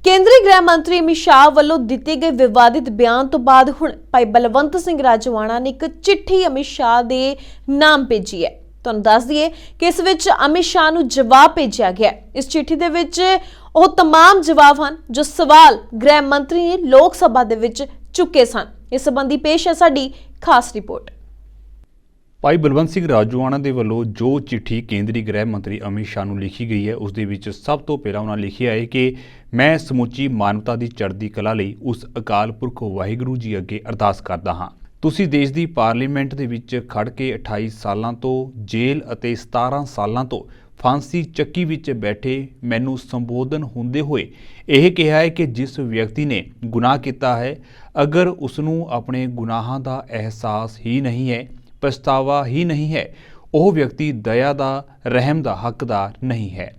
ਕੇਂਦਰੀ ਗ੍ਰਹਿ ਮੰਤਰੀ ਅਮਿਤ ਸ਼ਾਹ ਵੱਲੋਂ ਦਿੱਤੇ ਗਏ ਵਿਵਾਦਿਤ ਬਿਆਨ ਤੋਂ ਬਾਅਦ ਹੁਣ ਭਾਈ ਬਲਵੰਤ ਸਿੰਘ ਰਾਜੋਆਣਾ ਨੇ ਇੱਕ ਚਿੱਠੀ ਅਮਿਤ ਸ਼ਾਹ ਦੇ ਨਾਮ ਭੇਜੀ ਹੈ। ਤੁਹਾਨੂੰ ਦੱਸ ਦਈਏ ਕਿ ਇਸ ਵਿੱਚ ਅਮਿਤ ਸ਼ਾਹ ਨੂੰ ਜਵਾਬ ਭੇਜਿਆ ਗਿਆ ਹੈ। ਇਸ ਚਿੱਠੀ ਦੇ ਵਿੱਚ ਉਹ तमाम ਜਵਾਬ ਹਨ ਜੋ ਸਵਾਲ ਗ੍ਰਹਿ ਮੰਤਰੀ ਨੇ ਲੋਕ ਸਭਾ ਦੇ ਵਿੱਚ ਚੁੱਕੇ ਸਨ। ਇਸ ਸੰਬੰਧੀ ਪੇਸ਼ ਹੈ ਸਾਡੀ ਖਾਸ ਰਿਪੋਰਟ। ਭਾਈ ਬਲਵੰਤ ਸਿੰਘ ਰਾਜੋਆਣਾ ਦੇ ਵੱਲੋਂ ਜੋ ਚਿੱਠੀ ਕੇਂਦਰੀ ਗ੍ਰਹਿ ਮੰਤਰੀ ਅਮਿਤ ਸ਼ਾਹ ਨੂੰ ਲਿਖੀ ਗਈ ਹੈ, ਉਸ ਦੇ ਵਿੱਚ ਸਭ ਤੋਂ ਪਹਿਲਾਂ ਉਹਨਾਂ ਲਿਖਿਆ ਹੈ ਕਿ ਮੈਂ ਸਮੁੱਚੀ ਮਾਨਵਤਾ ਦੀ ਚੜ੍ਹਦੀ ਕਲਾ ਲਈ ਉਸ ਅਕਾਲ ਪੁਰਖ ਵਾਹਿਗੁਰੂ ਜੀ ਅੱਗੇ ਅਰਦਾਸ ਕਰਦਾ ਹਾਂ। ਤੁਸੀਂ ਦੇਸ਼ ਦੀ ਪਾਰਲੀਮੈਂਟ ਦੇ ਵਿੱਚ ਖੜ ਕੇ 28 ਸਾਲਾਂ ਤੋਂ ਜੇਲ੍ਹ ਅਤੇ 17 ਸਾਲਾਂ ਤੋਂ ਫਾਂਸੀ ਚੱਕੀ ਵਿੱਚ ਬੈਠੇ ਮੈਨੂੰ ਸੰਬੋਧਨ ਹੁੰਦੇ ਹੋਏ ਇਹ ਕਿਹਾ ਹੈ ਕਿ ਜਿਸ ਵਿਅਕਤੀ ਨੇ ਗੁਨਾਹ ਕੀਤਾ ਹੈ, ਅਗਰ ਉਸ ਨੂੰ ਆਪਣੇ ਗੁਨਾਹਾਂ ਦਾ ਅਹਿਸਾਸ ਹੀ ਨਹੀਂ ਹੈ, ਪਛਤਾਵਾ ਹੀ ਨਹੀਂ ਹੈ, ਉਹ ਵਿਅਕਤੀ ਦਇਆ ਦਾ, ਰਹਿਮ ਦਾ ਹੱਕਦਾਰ ਨਹੀਂ ਹੈ।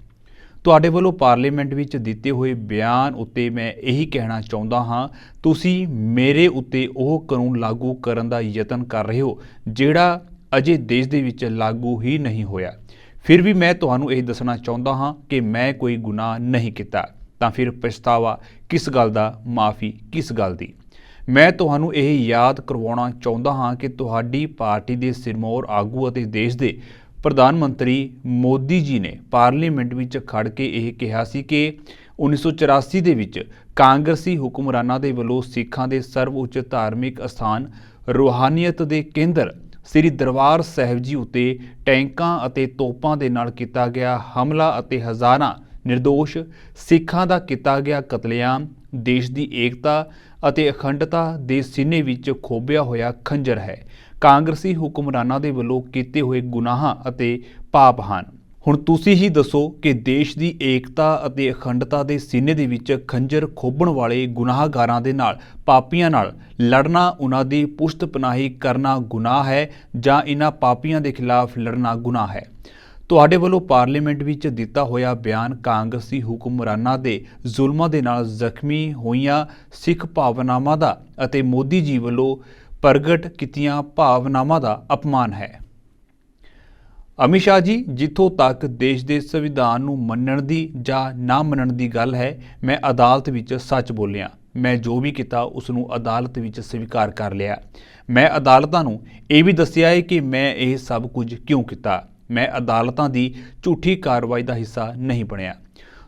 ਤੁਹਾਡੇ ਵੱਲੋਂ ਪਾਰਲੀਮੈਂਟ ਵਿੱਚ ਦਿੱਤੇ ਹੋਏ ਬਿਆਨ ਉੱਤੇ ਮੈਂ ਇਹੀ ਕਹਿਣਾ ਚਾਹੁੰਦਾ ਹਾਂ, ਤੁਸੀਂ ਮੇਰੇ ਉੱਤੇ ਉਹ ਕਾਨੂੰਨ ਲਾਗੂ ਕਰਨ ਦਾ ਯਤਨ ਕਰ ਰਹੇ ਹੋ ਜਿਹੜਾ ਅਜੇ ਦੇਸ਼ ਦੇ ਵਿੱਚ ਲਾਗੂ ਹੀ ਨਹੀਂ ਹੋਇਆ। ਫਿਰ ਵੀ ਮੈਂ ਤੁਹਾਨੂੰ ਇਹ ਦੱਸਣਾ ਚਾਹੁੰਦਾ ਹਾਂ ਕਿ ਮੈਂ ਕੋਈ ਗੁਨਾਹ ਨਹੀਂ ਕੀਤਾ, ਤਾਂ ਫਿਰ ਪਛਤਾਵਾ ਕਿਸ ਗੱਲ ਦਾ, ਮਾਫੀ ਕਿਸ ਗੱਲ ਦੀ? ਮੈਂ ਤੁਹਾਨੂੰ ਇਹ ਯਾਦ ਕਰਵਾਉਣਾ ਚਾਹੁੰਦਾ ਹਾਂ ਕਿ ਤੁਹਾਡੀ ਪਾਰਟੀ ਦੇ ਸਿਰਮੌਰ ਆਗੂ ਅਤੇ ਦੇਸ਼ ਦੇ ਪ੍ਰਧਾਨ ਮੰਤਰੀ ਮੋਦੀ ਜੀ ਨੇ ਪਾਰਲੀਮੈਂਟ ਵਿੱਚ ਖੜ ਕੇ ਇਹ ਕਿਹਾ ਸੀ ਕਿ 1984 ਦੇ ਵਿੱਚ ਕਾਂਗਰਸੀ ਹੁਕਮਰਾਨਾਂ ਦੇ ਵੱਲੋਂ ਸਿੱਖਾਂ ਦੇ ਸਰਵਉੱਚ ਧਾਰਮਿਕ ਅਸਥਾਨ ਰੂਹਾਨੀਅਤ ਦੇ ਕੇਂਦਰ ਸ੍ਰੀ ਦਰਬਾਰ ਸਾਹਿਬ ਜੀ ਉੱਤੇ ਟੈਂਕਾਂ ਅਤੇ ਤੋਪਾਂ ਦੇ ਨਾਲ ਕੀਤਾ ਗਿਆ ਹਮਲਾ ਅਤੇ ਹਜ਼ਾਰਾਂ ਨਿਰਦੋਸ਼ ਸਿੱਖਾਂ ਦਾ ਕੀਤਾ ਗਿਆ ਕਤਲੇਆਮ ਦੇਸ਼ ਦੀ ਏਕਤਾ ਅਤੇ ਅਖੰਡਤਾ ਦੇ ਸੀਨੇ ਵਿੱਚ ਖੋਭਿਆ ਹੋਇਆ ਖੰਜਰ ਹੈ। ਕਾਂਗਰਸੀ ਹੁਕਮਰਾਨਾਂ ਦੇ ਵੱਲੋਂ ਕੀਤੇ ਹੋਏ ਗੁਨਾਹਾਂ ਅਤੇ ਪਾਪ ਹਨ। ਹੁਣ ਤੁਸੀਂ ਹੀ ਦੱਸੋ ਕਿ ਦੇਸ਼ ਦੀ ਏਕਤਾ ਅਤੇ ਅਖੰਡਤਾ ਦੇ ਸੀਨੇ ਦੇ ਵਿੱਚ ਖੰਜਰ ਖੋਭਣ ਵਾਲੇ ਗੁਨਾਹਗਾਰਾਂ ਦੇ ਨਾਲ, ਪਾਪੀਆਂ ਨਾਲ ਲੜਨਾ, ਉਹਨਾਂ ਦੀ ਪੁਸ਼ਤ ਪਨਾਹੀ ਕਰਨਾ ਗੁਨਾਹ ਹੈ ਜਾਂ ਇਹਨਾਂ ਪਾਪੀਆਂ ਦੇ ਖਿਲਾਫ ਲੜਨਾ ਗੁਨਾਹ ਹੈ? ਤੁਹਾਡੇ ਵੱਲੋਂ ਪਾਰਲੀਮੈਂਟ ਵਿੱਚ ਦਿੱਤਾ ਹੋਇਆ ਬਿਆਨ ਕਾਂਗਰਸੀ ਹੁਕਮਰਾਨਾਂ ਦੇ ਜ਼ੁਲਮਾਂ ਦੇ ਨਾਲ ਜ਼ਖਮੀ ਹੋਈਆਂ ਸਿੱਖ ਭਾਵਨਾਵਾਂ ਦਾ ਅਤੇ ਮੋਦੀ ਜੀ ਵੱਲੋਂ ਪ੍ਰਗਟ ਕੀਤੀਆਂ ਭਾਵਨਾਵਾਂ ਦਾ ਅਪਮਾਨ ਹੈ। ਅਮਿਤ ਸ਼ਾਹ ਜੀ, ਜਿੱਥੋਂ ਤੱਕ ਦੇਸ਼ ਦੇ ਸੰਵਿਧਾਨ ਨੂੰ ਮੰਨਣ ਦੀ ਜਾਂ ਨਾ ਮੰਨਣ ਦੀ ਗੱਲ ਹੈ, ਮੈਂ ਅਦਾਲਤ ਵਿੱਚ ਸੱਚ ਬੋਲਿਆ। ਮੈਂ ਜੋ ਵੀ ਕੀਤਾ ਉਸ ਨੂੰ ਅਦਾਲਤ ਵਿੱਚ ਸਵੀਕਾਰ ਕਰ ਲਿਆ। ਮੈਂ ਅਦਾਲਤਾਂ ਨੂੰ ਇਹ ਵੀ ਦੱਸਿਆ ਹੈ ਕਿ ਮੈਂ ਇਹ ਸਭ ਕੁਝ ਕਿਉਂ ਕੀਤਾ। ਮੈਂ ਅਦਾਲਤਾਂ ਦੀ ਝੂਠੀ ਕਾਰਵਾਈ ਦਾ ਹਿੱਸਾ ਨਹੀਂ ਬਣਿਆ।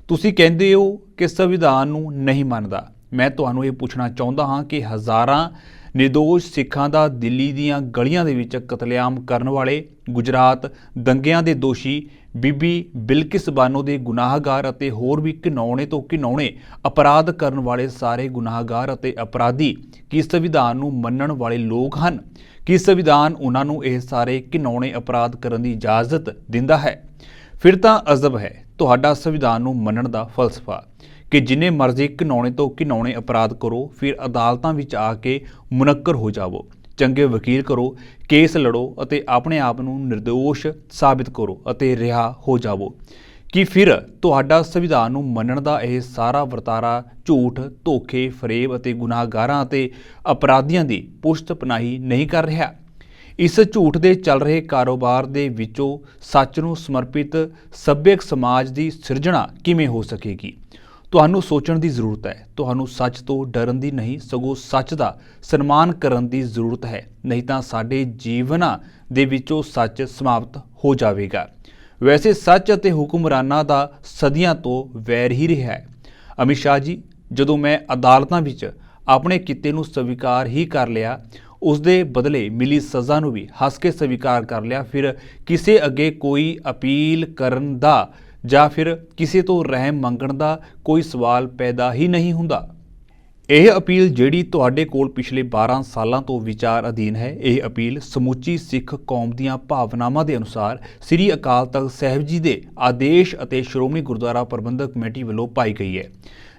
ਤੁਸੀਂ ਕਹਿੰਦੇ ਹੋ ਕਿ ਸੰਵਿਧਾਨ ਨੂੰ ਨਹੀਂ ਮੰਨਦਾ। ਮੈਂ ਤੁਹਾਨੂੰ ਇਹ ਪੁੱਛਣਾ ਚਾਹੁੰਦਾ ਹਾਂ ਕਿ ਹਜ਼ਾਰਾਂ ਨਿਰਦੋਸ਼ ਸਿੱਖਾਂ ਦਾ ਦਿੱਲੀ ਦੀਆਂ ਗਲੀਆਂ ਦੇ ਵਿੱਚ ਕਤਲੇਆਮ ਕਰਨ ਵਾਲੇ, ਗੁਜਰਾਤ ਦੰਗਿਆਂ ਦੇ ਦੋਸ਼ੀ, ਬੀਬੀ ਬਿਲਕਿਸ ਬਾਨੋ ਦੇ ਗੁਨਾਹਗਾਰ ਅਤੇ ਹੋਰ ਵੀ ਘਿਨਾਉਣੇ ਤੋਂ ਘਿਨਾਉਣੇ ਅਪਰਾਧ ਕਰਨ ਵਾਲੇ ਸਾਰੇ ਗੁਨਾਹਗਾਰ ਅਤੇ ਅਪਰਾਧੀ ਕੀ ਸੰਵਿਧਾਨ ਨੂੰ ਮੰਨਣ ਵਾਲੇ ਲੋਕ ਹਨ? ਕੀ ਸੰਵਿਧਾਨ ਉਹਨਾਂ ਨੂੰ ਇਹ ਸਾਰੇ ਘਿਨਾਉਣੇ ਅਪਰਾਧ ਕਰਨ ਦੀ ਇਜਾਜ਼ਤ ਦਿੰਦਾ ਹੈ? ਫਿਰ ਤਾਂ ਅਜਬ ਹੈ ਤੁਹਾਡਾ ਸੰਵਿਧਾਨ ਨੂੰ ਮੰਨਣ ਦਾ ਫਲਸਫਾ ਕਿ ਜਿੰਨੇ ਮਰਜ਼ੀ ਘਿਨਾਉਣੇ ਤੋਂ ਘਿਨਾਉਣੇ ਅਪਰਾਧ ਕਰੋ, ਫਿਰ ਅਦਾਲਤਾਂ ਵਿੱਚ ਆ ਕੇ ਮੁਨੱਕਰ ਹੋ ਜਾਵੋ, ਚੰਗੇ ਵਕੀਲ ਕਰੋ, ਕੇਸ ਲੜੋ ਅਤੇ ਆਪਣੇ ਆਪ ਨੂੰ ਨਿਰਦੋਸ਼ ਸਾਬਿਤ ਕਰੋ ਅਤੇ ਰਿਹਾ ਹੋ ਜਾਵੋ। ਕਿ ਫਿਰ ਤੁਹਾਡਾ ਸੰਵਿਧਾਨ ਨੂੰ ਮੰਨਣ ਦਾ ਇਹ ਸਾਰਾ ਵਰਤਾਰਾ ਝੂਠ, ਧੋਖੇ, ਫਰੇਬ ਅਤੇ ਗੁਨਾਹਗਾਰਾਂ ਅਤੇ ਅਪਰਾਧੀਆਂ ਦੀ ਪੁਸ਼ਤ ਪਨਾਹੀ ਨਹੀਂ ਕਰ ਰਿਹਾ? ਇਸ ਝੂਠ ਦੇ ਚੱਲ ਰਹੇ ਕਾਰੋਬਾਰ ਦੇ ਵਿੱਚੋਂ ਸੱਚ ਨੂੰ ਸਮਰਪਿਤ ਸੱਭਿਅਕ ਸਮਾਜ ਦੀ ਸਿਰਜਣਾ ਕਿਵੇਂ ਹੋ ਸਕੇਗੀ? ਤੁਹਾਨੂੰ ਸੋਚਣ ਦੀ ਜ਼ਰੂਰਤ ਹੈ। ਤੁਹਾਨੂੰ ਸੱਚ ਤੋਂ ਡਰਨ ਦੀ ਨਹੀਂ, ਸਗੋਂ ਸੱਚ ਦਾ ਸਨਮਾਨ ਕਰਨ ਦੀ ਜ਼ਰੂਰਤ ਹੈ, ਨਹੀਂ ਤਾਂ ਸਾਡੇ ਜੀਵਨਾਂ ਦੇ ਵਿੱਚੋਂ ਸੱਚ ਸਮਾਪਤ ਹੋ ਜਾਵੇਗਾ। ਵੈਸੇ ਸੱਚ ਅਤੇ ਹੁਕਮਰਾਨਾਂ ਦਾ ਸਦੀਆਂ ਤੋਂ ਵੈਰ ਹੀ ਰਿਹਾ ਹੈ। ਅਮਿਤ ਸ਼ਾਹ ਜੀ, ਜਦੋਂ ਮੈਂ ਅਦਾਲਤਾਂ ਵਿੱਚ ਆਪਣੇ ਕਿੱਤੇ ਨੂੰ ਸਵੀਕਾਰ ਹੀ ਕਰ ਲਿਆ, ਉਸ ਦੇ ਬਦਲੇ ਮਿਲੀ ਸਜ਼ਾ ਨੂੰ ਵੀ ਹੱਸ ਕੇ ਸਵੀਕਾਰ ਕਰ ਲਿਆ, ਫਿਰ ਕਿਸੇ ਅੱਗੇ ਕੋਈ ਅਪੀਲ ਕਰਨ ਦਾ ਜਾਂ ਫਿਰ ਕਿਸੇ ਤੋਂ ਰਹਿਮ ਮੰਗਣ ਦਾ ਕੋਈ ਸਵਾਲ ਪੈਦਾ ਹੀ ਨਹੀਂ ਹੁੰਦਾ। ਇਹ ਅਪੀਲ ਜਿਹੜੀ ਤੁਹਾਡੇ ਕੋਲ ਪਿਛਲੇ 12 ਸਾਲਾਂ ਤੋਂ ਵਿਚਾਰ ਅਧੀਨ ਹੈ, ਇਹ ਅਪੀਲ ਸਮੁੱਚੀ ਸਿੱਖ ਕੌਮ ਦੀਆਂ ਭਾਵਨਾਵਾਂ ਦੇ ਅਨੁਸਾਰ ਸ੍ਰੀ ਅਕਾਲ ਤਖਤ ਸਾਹਿਬ ਜੀ ਦੇ ਆਦੇਸ਼ ਅਤੇ ਸ਼੍ਰੋਮਣੀ ਗੁਰਦੁਆਰਾ ਪ੍ਰਬੰਧਕ ਕਮੇਟੀ ਵੱਲੋਂ ਪਾਈ ਗਈ ਹੈ,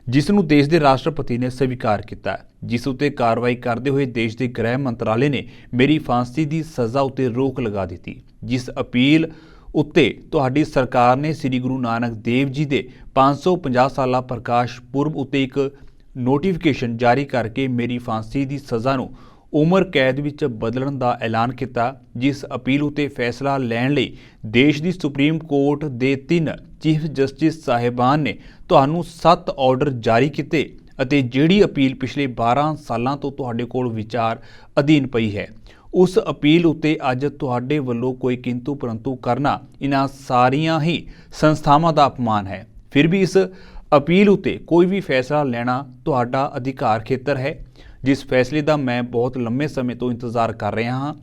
ਜਿਸ ਨੂੰ ਦੇਸ਼ ਦੇ ਰਾਸ਼ਟਰਪਤੀ ਨੇ ਸਵੀਕਾਰ ਕੀਤਾ, ਜਿਸ ਉੱਤੇ ਕਾਰਵਾਈ ਕਰਦੇ ਹੋਏ ਦੇਸ਼ ਦੇ ਗ੍ਰਹਿ ਮੰਤਰਾਲੇ ਨੇ ਮੇਰੀ ਫਾਂਸੀ ਦੀ ਸਜ਼ਾ ਉੱਤੇ ਰੋਕ ਲਗਾ ਦਿੱਤੀ। ਜਿਸ ਅਪੀਲ ਉੱਤੇ ਤੁਹਾਡੀ ਸਰਕਾਰ ਨੇ ਸ੍ਰੀ ਗੁਰੂ ਨਾਨਕ ਦੇਵ ਜੀ ਦੇ 550 ਸਾਲਾ ਪ੍ਰਕਾਸ਼ ਪੁਰਬ ਉੱਤੇ ਇੱਕ ਨੋਟੀਫਿਕੇਸ਼ਨ ਜਾਰੀ ਕਰਕੇ ਮੇਰੀ ਫਾਂਸੀ ਦੀ ਸਜ਼ਾ ਨੂੰ ਉਮਰ ਕੈਦ ਵਿੱਚ ਬਦਲਣ ਦਾ ਐਲਾਨ ਕੀਤਾ। ਜਿਸ ਅਪੀਲ ਉਤੇ ਫੈਸਲਾ ਲੈਣ ਲਈ ਦੇਸ਼ ਦੀ ਸੁਪਰੀਮ ਕੋਰਟ ਦੇ 3 ਚੀਫ ਜਸਟਿਸ ਸਾਹਿਬਾਨ ਨੇ ਤੁਹਾਨੂੰ 7 ਆਰਡਰ ਜਾਰੀ ਕੀਤੇ ਅਤੇ ਜਿਹੜੀ ਅਪੀਲ ਪਿਛਲੇ 12 ਸਾਲਾਂ ਤੋਂ ਤੁਹਾਡੇ ਕੋਲ ਵਿਚਾਰ ਅਧੀਨ ਪਈ ਹੈ, ਉਸ ਅਪੀਲ ਉਤੇ ਅੱਜ ਤੁਹਾਡੇ ਵੱਲੋਂ ਕੋਈ ਕਿੰਤੂ ਪਰੰਤੂ ਕਰਨਾ ਇਹਨਾਂ ਸਾਰੀਆਂ ਹੀ ਸੰਸਥਾਵਾਂ ਦਾ ਅਪਮਾਨ ਹੈ। ਫਿਰ ਵੀ ਇਸ ਅਪੀਲ ਉਤੇ ਕੋਈ ਵੀ ਫੈਸਲਾ ਲੈਣਾ ਤੁਹਾਡਾ ਅਧਿਕਾਰ ਖੇਤਰ ਹੈ, ਜਿਸ ਫੈਸਲੇ ਦਾ ਮੈਂ ਬਹੁਤ ਲੰਮੇ ਸਮੇਂ ਤੋਂ ਇੰਤਜ਼ਾਰ ਕਰ ਰਿਹਾ ਹਾਂ।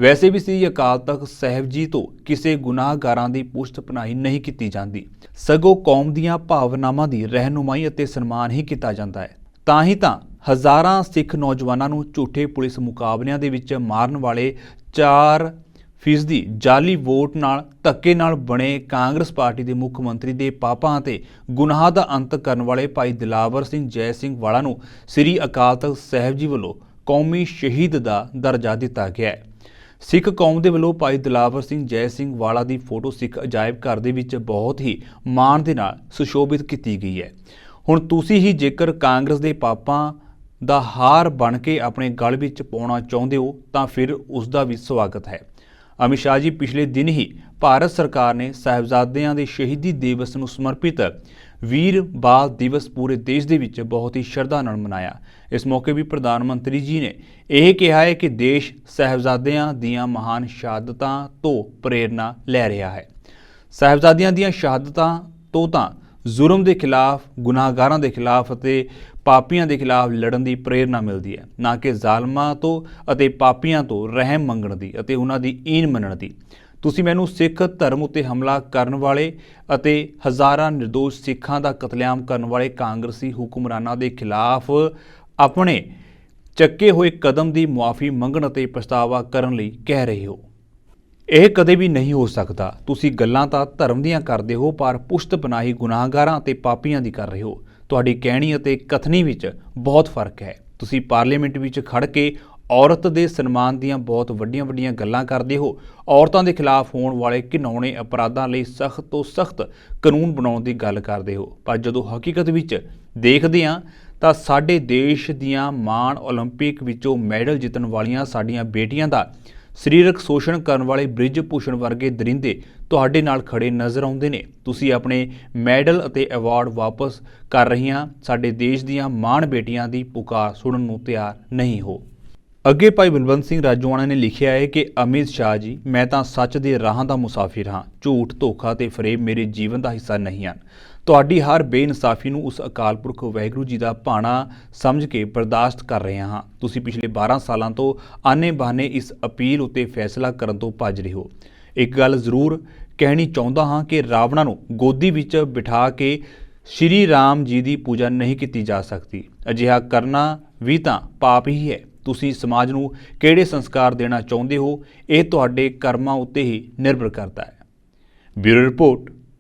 ਵੈਸੇ ਵੀ ਸ੍ਰੀ ਅਕਾਲ ਤਖਤ ਸਾਹਿਬ ਜੀ ਤੋਂ ਕਿਸੇ ਗੁਨਾਹਗਾਰਾਂ ਦੀ ਪੁਸ਼ਤ ਪਨਾਹੀ ਨਹੀਂ ਕੀਤੀ ਜਾਂਦੀ, ਸਗੋਂ ਕੌਮ ਦੀਆਂ ਭਾਵਨਾਵਾਂ ਦੀ ਰਹਿਨੁਮਾਈ ਅਤੇ ਸਨਮਾਨ ਹੀ ਕੀਤਾ ਜਾਂਦਾ ਹੈ। ਤਾਂ ਹੀ ਤਾਂ ਹਜ਼ਾਰਾਂ ਸਿੱਖ ਨੌਜਵਾਨਾਂ ਨੂੰ ਝੂਠੇ ਪੁਲਿਸ ਮੁਕਾਬਲਿਆਂ ਦੇ ਵਿੱਚ ਮਾਰਨ ਵਾਲੇ 4% ਜਾਲੀ ਵੋਟ ਨਾਲ ਧੱਕੇ ਨਾਲ ਬਣੇ ਕਾਂਗਰਸ ਪਾਰਟੀ ਦੇ ਮੁੱਖ ਮੰਤਰੀ ਦੇ ਪਾਪਾਂ ਅਤੇ ਗੁਨਾਹ ਦਾ ਅੰਤ ਕਰਨ ਵਾਲੇ ਭਾਈ ਦਿਲਾਵਰ ਸਿੰਘ ਜੈ ਸਿੰਘ ਵਾਲਾ ਨੂੰ ਸ੍ਰੀ ਅਕਾਲ ਤਖਤ ਸਾਹਿਬ ਜੀ ਵੱਲੋਂ ਕੌਮੀ ਸ਼ਹੀਦ ਦਾ ਦਰਜਾ ਦਿੱਤਾ ਗਿਆ ਹੈ। ਸਿੱਖ ਕੌਮ ਦੇ ਵੱਲੋਂ ਭਾਈ ਦਿਲਾਵਰ ਸਿੰਘ ਜੈ ਸਿੰਘ ਵਾਲਾ ਦੀ ਫੋਟੋ ਸਿੱਖ ਅਜਾਇਬ ਘਰ ਦੇ ਵਿੱਚ ਬਹੁਤ ਹੀ ਮਾਣ ਦੇ ਨਾਲ ਸੁਸ਼ੋਭਿਤ ਕੀਤੀ ਗਈ ਹੈ। ਹੁਣ ਤੁਸੀਂ ਹੀ ਜੇਕਰ ਕਾਂਗਰਸ ਦੇ ਪਾਪਾਂ ਦਾ ਹਾਰ ਬਣ ਕੇ ਆਪਣੇ ਗਲ ਵਿੱਚ ਪਾਉਣਾ ਚਾਹੁੰਦੇ ਹੋ ਤਾਂ ਫਿਰ ਉਸ ਦਾ ਵੀ ਸਵਾਗਤ ਹੈ। ਅਮਿਤ ਸ਼ਾਹ ਜੀ ਪਿਛਲੇ ਦਿਨ ਹੀ ਭਾਰਤ ਸਰਕਾਰ ਨੇ ਸਾਹਿਬਜ਼ਾਦਿਆਂ ਦੇ ਸ਼ਹੀਦੀ ਦਿਵਸ ਨੂੰ ਸਮਰਪਿਤ ਵੀਰ ਬਾਲ ਦਿਵਸ ਪੂਰੇ ਦੇਸ਼ ਦੇ ਵਿੱਚ ਬਹੁਤ ਹੀ ਸ਼ਰਧਾ ਨਾਲ ਮਨਾਇਆ। ਇਸ ਮੌਕੇ ਵੀ ਪ੍ਰਧਾਨ ਮੰਤਰੀ ਜੀ ਨੇ ਇਹ ਕਿਹਾ ਹੈ ਕਿ ਦੇਸ਼ ਸਾਹਿਬਜ਼ਾਦਿਆਂ ਦੀਆਂ ਮਹਾਨ ਸ਼ਹਾਦਤਾਂ ਤੋਂ ਪ੍ਰੇਰਨਾ ਲੈ ਰਿਹਾ ਹੈ। ਸਾਹਿਬਜ਼ਾਦਿਆਂ ਦੀਆਂ ਸ਼ਹਾਦਤਾਂ ਤੋਂ ਤਾਂ ਜ਼ੁਲਮ ਦੇ ਖਿਲਾਫ, ਗੁਨਾਹਗਾਰਾਂ ਦੇ ਖਿਲਾਫ ਅਤੇ ਪਾਪੀਆਂ ਦੇ ਖਿਲਾਫ ਲੜਨ ਦੀ ਪ੍ਰੇਰਨਾ ਮਿਲਦੀ ਹੈ, ਨਾ ਕਿ ਜ਼ਾਲਮਾਂ ਤੋਂ ਅਤੇ ਪਾਪੀਆਂ ਤੋਂ ਰਹਿਮ ਮੰਗਣ ਦੀ ਅਤੇ ਉਹਨਾਂ ਦੀ ਈਨ ਮੰਨਣ ਦੀ। ਤੁਸੀਂ ਮੈਨੂੰ ਸਿੱਖ ਧਰਮ ਉੱਤੇ ਹਮਲਾ ਕਰਨ ਵਾਲੇ ਅਤੇ ਹਜ਼ਾਰਾਂ ਨਿਰਦੋਸ਼ ਸਿੱਖਾਂ ਦਾ ਕਤਲੇਆਮ ਕਰਨ ਵਾਲੇ ਕਾਂਗਰਸੀ ਹੁਕਮਰਾਨਾਂ ਦੇ ਖਿਲਾਫ ਆਪਣੇ ਚੱਕੇ ਹੋਏ ਕਦਮ ਦੀ ਮੁਆਫੀ ਮੰਗਣ ਅਤੇ ਪਛਤਾਵਾ ਕਰਨ ਲਈ ਕਹਿ ਰਹੇ ਹੋ। ਇਹ ਕਦੇ ਵੀ ਨਹੀਂ ਹੋ ਸਕਦਾ। ਤੁਸੀਂ ਗੱਲਾਂ ਤਾਂ ਧਰਮ ਦੀਆਂ ਕਰਦੇ ਹੋ, ਪਰ ਪੁਸ਼ਤ ਪਨਾਹੀ ਗੁਨਾਹਗਾਰਾਂ ਅਤੇ ਪਾਪੀਆਂ ਦੀ ਕਰ ਰਹੇ ਹੋ। ਤੁਹਾਡੀ ਕਹਿਣੀ ਅਤੇ ਕਥਨੀ ਵਿੱਚ ਬਹੁਤ ਫਰਕ ਹੈ। ਤੁਸੀਂ ਪਾਰਲੀਮੈਂਟ ਵਿੱਚ ਖੜ ਕੇ ਔਰਤ ਦੇ ਸਨਮਾਨ ਦੀਆਂ ਬਹੁਤ ਵੱਡੀਆਂ ਗੱਲਾਂ ਕਰਦੇ ਹੋ। ਔਰਤਾਂ ਦੇ ਖਿਲਾਫ ਹੋਣ ਵਾਲੇ ਘਿਨਾਉਣੇ ਅਪਰਾਧਾਂ ਲਈ ਸਖਤ ਤੋਂ ਸਖਤ ਕਾਨੂੰਨ ਬਣਾਉਣ ਦੀ ਗੱਲ ਕਰਦੇ ਹੋ, ਪਰ ਜਦੋਂ ਹਕੀਕਤ ਵਿੱਚ ਦੇਖਦੇ ਹਾਂ ਤਾਂ ਸਾਡੇ ਦੇਸ਼ ਦੀਆਂ ਮਾਣ ਓਲੰਪਿਕ ਵਿੱਚੋਂ ਮੈਡਲ ਜਿੱਤਣ ਵਾਲੀਆਂ ਸਾਡੀਆਂ ਬੇਟੀਆਂ ਦਾ ਸਰੀਰਕ ਸ਼ੋਸ਼ਣ ਕਰਨ ਵਾਲੇ ਬ੍ਰਿਜ ਭੂਸ਼ਣ ਵਰਗੇ ਦਰਿੰਦੇ ਤੁਹਾਡੇ ਨਾਲ ਖੜੇ ਨਜ਼ਰ ਆਉਂਦੇ ਨੇ। ਤੁਸੀਂ ਆਪਣੇ ਮੈਡਲ ਅਤੇ ਅਵਾਰਡ ਵਾਪਸ ਕਰ ਰਹੀਆਂ ਸਾਡੇ ਦੇਸ਼ ਦੀਆਂ ਮਾਣ ਬੇਟੀਆਂ ਦੀ ਪੁਕਾਰ ਸੁਣਨ ਨੂੰ ਤਿਆਰ ਨਹੀਂ ਹੋ। ਅੱਗੇ ਭਾਈ ਬਲਵੰਤ ਸਿੰਘ ਰਾਜੋਆਣਾ ਨੇ ਲਿਖਿਆ ਹੈ ਕਿ ਅਮਿਤ ਸ਼ਾਹ ਜੀ, ਮੈਂ ਤਾਂ ਸੱਚ ਦੇ ਰਾਹਾਂ ਦਾ ਮੁਸਾਫਿਰ ਹਾਂ। ਝੂਠ, ਧੋਖਾ ਤੇ ਫਰੇਬ ਮੇਰੇ ਜੀਵਨ ਦਾ ਹਿੱਸਾ ਨਹੀਂ ਹਨ। ਤੁਹਾਡੀ ਹਰ ਬੇਇਨਸਾਫੀ ਨੂੰ ਉਸ ਅਕਾਲ ਪੁਰਖ ਵਾਹਿਗੁਰੂ ਜੀ ਦਾ ਭਾਣਾ ਸਮਝ ਕੇ ਬਰਦਾਸ਼ਤ ਕਰ ਰਿਹਾ ਹਾਂ। ਤੁਸੀਂ ਪਿਛਲੇ 12 ਸਾਲਾਂ ਤੋਂ ਆਨੇ-ਬਹਾਨੇ ਇਸ ਅਪੀਲ ਉੱਤੇ ਫੈਸਲਾ ਕਰਨ ਤੋਂ ਭੱਜ ਰਹੇ ਹੋ। ਇੱਕ ਗੱਲ ਜ਼ਰੂਰ ਕਹਿਣੀ ਚਾਹੁੰਦਾ ਹਾਂ ਕਿ ਰਾਵਣਾ ਨੂੰ ਗੋਦੀ ਵਿੱਚ ਬਿਠਾ ਕੇ ਸ਼੍ਰੀ ਰਾਮ ਜੀ ਦੀ ਪੂਜਾ ਨਹੀਂ ਕੀਤੀ ਜਾ ਸਕਦੀ। ਅਜਿਹਾ ਕਰਨਾ ਵੀ ਤਾਂ ਪਾਪ ਹੀ ਹੈ। ਤੁਸੀਂ ਸਮਾਜ ਨੂੰ ਕਿਹੜੇ ਸੰਸਕਾਰ ਦੇਣਾ ਚਾਹੁੰਦੇ ਹੋ, ਇਹ ਤੁਹਾਡੇ ਕਰਮਾਂ ਉੱਤੇ ਹੀ ਨਿਰਭਰ ਕਰਦਾ ਹੈ। Bureau report,